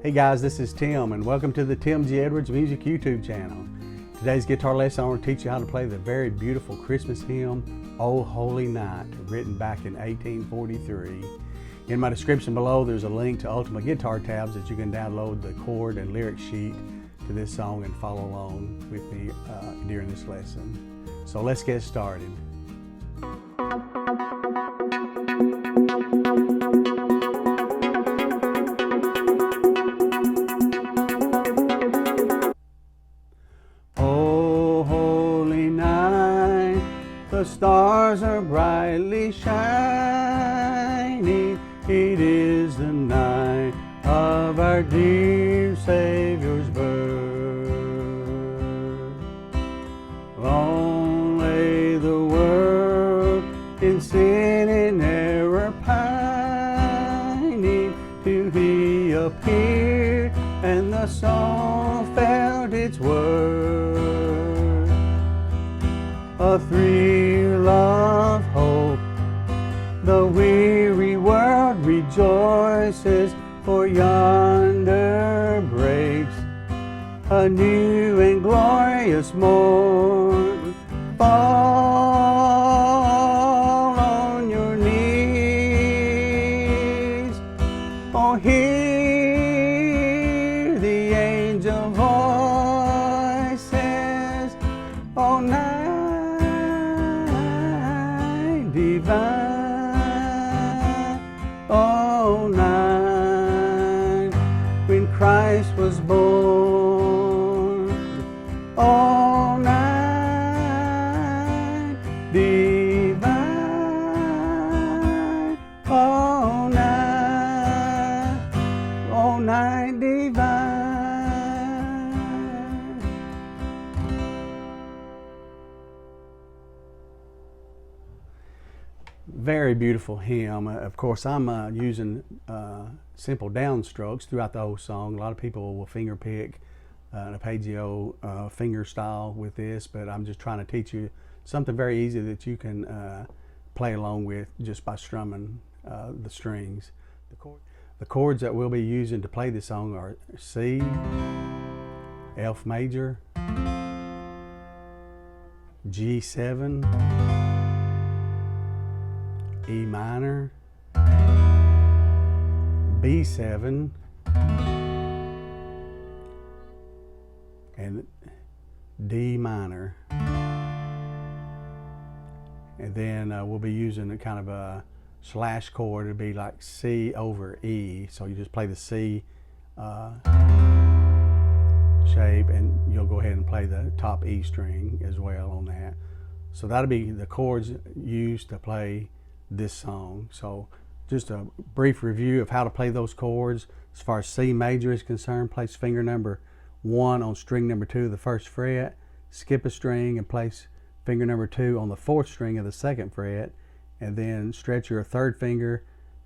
Hey guys, this is Tim and welcome to the Tim G. Edwards Music YouTube channel. Today's guitar lesson I want to teach you how to play the very beautiful Christmas hymn, "O Holy Night," written back in 1843. In my description below there's a link to Ultimate Guitar tabs that you can download the chord and lyric sheet to this song and follow along with me during this lesson. So let's get started. The stars are brightly shining. It is the night of our dear Savior's birth. Long lay the world in sin and error pining, till He appeared and the soul felt its worth. A thrill of hope, the weary world rejoices, for yonder breaks a new and glorious morn. Fall on your knees, oh, hear the angel voices, oh, night divine, oh, night when Christ was born, oh, night divine, oh, night divine. Very beautiful hymn. Of course, I'm using simple downstrokes throughout the whole song. A lot of people will finger pick an arpeggio finger style with this, but I'm just trying to teach you something very easy that you can play along with just by strumming the strings. The chords that we'll be using to play this song are C, F major, G7, E minor, B7, and D minor. And then we'll be using a kind of a slash chord. It'll be like C over E. So you just play the C shape, and you'll go ahead and play the top E string as well on that. So that'll be the chords used to play this song. So just a brief review of how to play those chords. As far as C major is concerned, place finger number 1 on string number 2 of the 1st fret, skip a string and place finger number 2 on the 4th string of the 2nd fret, and then stretch your 3rd finger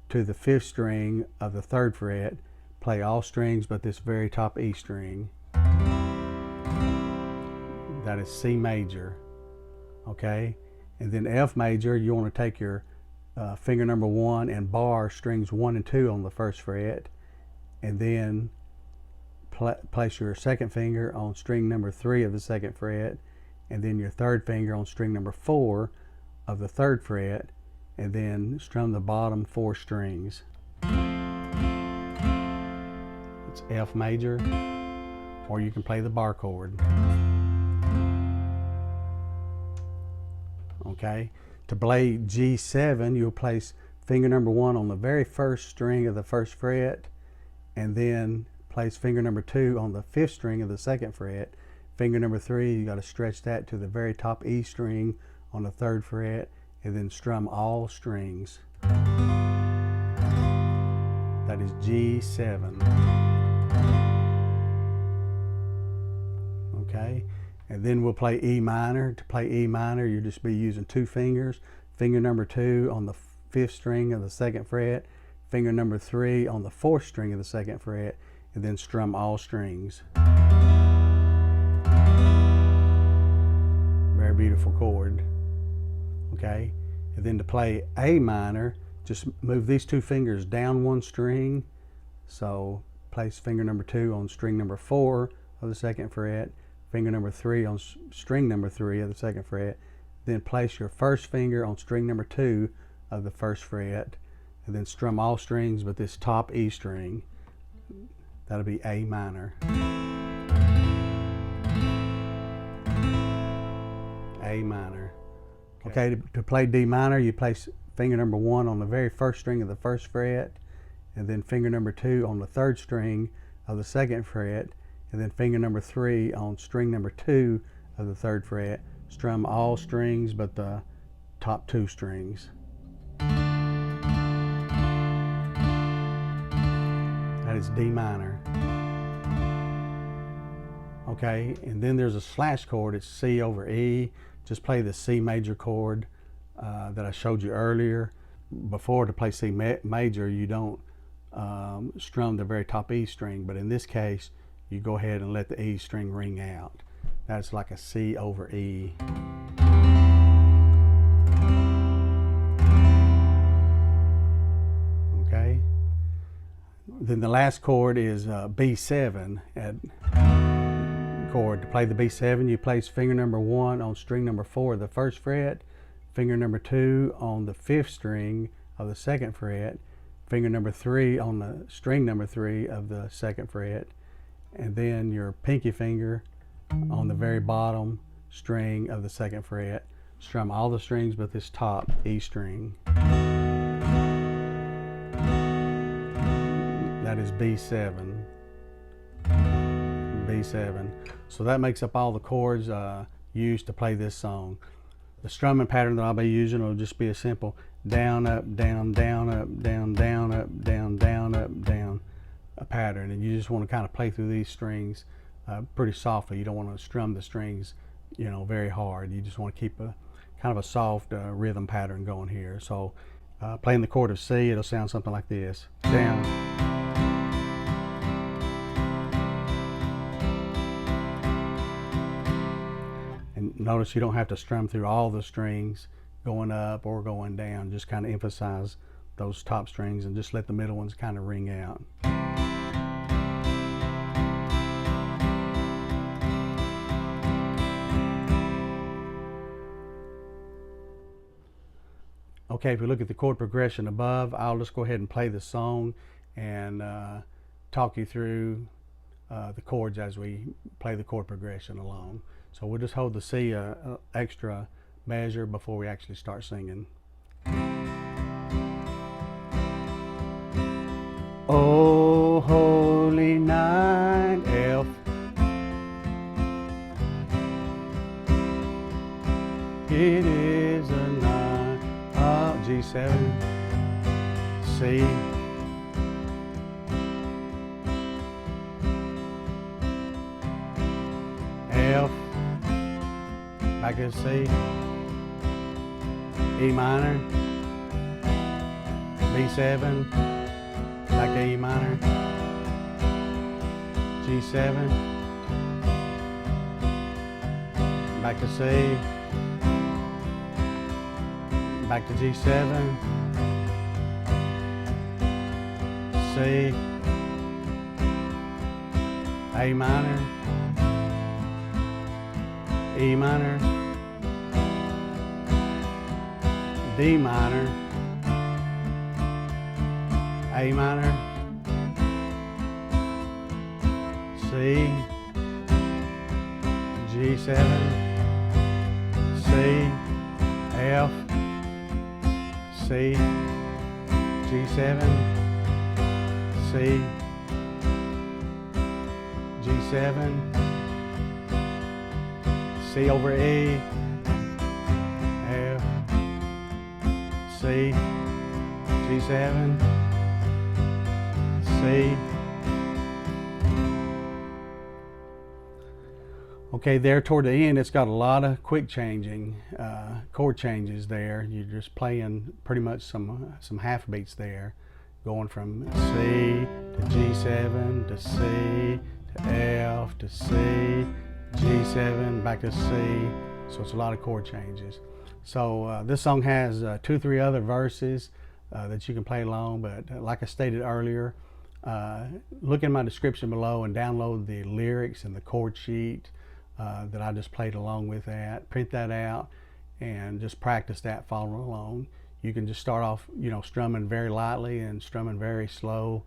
to the 5th string of the 3rd fret. Play all strings but this very top E string. That is C major. Okay, and then F major, you want to take your finger number 1 and bar strings 1 and 2 on the 1st fret, and then place your 2nd finger on string number 3 of the 2nd fret, and then your 3rd finger on string number 4 of the 3rd fret, and then strum the bottom 4 strings. It's F major, or you can play the bar chord. Okay. To play G7, you'll place finger number 1 on the very 1st string of the 1st fret, and then place finger number 2 on the 5th string of the 2nd fret. Finger number 3, you got to stretch that to the very top E string on the 3rd fret, and then strum all strings. That is G7. Okay. And then we'll play E minor. To play E minor, you'll just be using 2 fingers. Finger number 2 on the 5th string of the 2nd fret, finger number 3 on the 4th string of the 2nd fret, and then strum all strings. Very beautiful chord. Okay, and then to play A minor, just move these 2 fingers down 1 string. So place finger number 2 on string number 4 of the 2nd fret, finger number 3 on string number 3 of the 2nd fret, then place your first finger on string number 2 of the 1st fret, and then strum all strings but this top E string. That'll be A minor. A minor. Okay, to play D minor, you place finger number 1 on the very first string of the 1st fret, and then finger number 2 on the 3rd string of the 2nd fret, and then finger number 3 on string number 2 of the 3rd fret. Strum all strings but the top 2 strings. That is D minor. Okay, and then there's a slash chord. It's C over E. Just play the C major chord that I showed you earlier. Before, to play C major, you don't strum the very top E string, but in this case, you go ahead and let the E string ring out. That's like a C over E. Okay. Then the last chord is B7 chord. To play the B7, you place finger number 1 on string number 4 of the 1st fret, finger number 2 on the 5th string of the 2nd fret, finger number 3 on the string number 3 of the 2nd fret, and then your pinky finger on the very bottom string of the 2nd fret. Strum all the strings but this top E string. That is B7. B7. So that makes up all the chords used to play this song. The strumming pattern that I'll be using will just be a simple down, up, down, down, up, down, down, up, down, down, up, down pattern. And you just want to kind of play through these strings pretty softly. You don't want to strum the strings, you know, very hard. You just want to keep a kind of a soft rhythm pattern going here. So playing the chord of C, it'll sound something like this. Down. And notice you don't have to strum through all the strings going up or going down. Just kind of emphasize those top strings and just let the middle ones kind of ring out. Okay, if we look at the chord progression above, I'll just go ahead and play the song and talk you through the chords as we play the chord progression along. So we'll just hold the C extra measure before we actually start singing. Oh, holy night, F. It is a night of G7, C, F, back to C, E minor, B7, back to E minor, G7, back to C, back to G7, C, A minor, E minor, D minor, A minor, C, G7, C, F, C, G7, C, G7, C over E, F, C, G7, C. Okay, there toward the end, it's got a lot of quick changing chord changes there. You're just playing pretty much some half beats there, going from C to G7 to C to F to C, G7 back to C. So it's a lot of chord changes. So this song has 2 or 3 other verses that you can play along, but like I stated earlier, look in my description below and download the lyrics and the chord sheet that I just played along with that. Print that out and just practice that following along. You can just start off, strumming very lightly and strumming very slow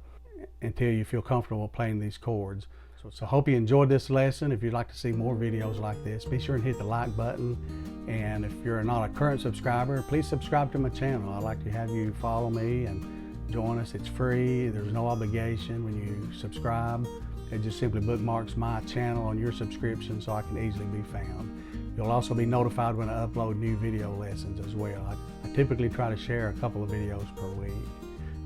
until you feel comfortable playing these chords. So hope you enjoyed this lesson. If you'd like to see more videos like this, be sure and hit the like button. And if you're not a current subscriber, please subscribe to my channel. I'd like to have you follow me and join us. It's free. There's no obligation when you subscribe. It just simply bookmarks my channel on your subscription so I can easily be found. You'll also be notified when I upload new video lessons as well. I typically try to share a couple of videos per week.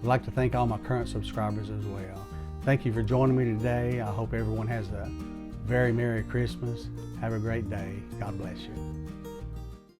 I'd like to thank all my current subscribers as well. Thank you for joining me today. I hope everyone has a very Merry Christmas. Have a great day. God bless you.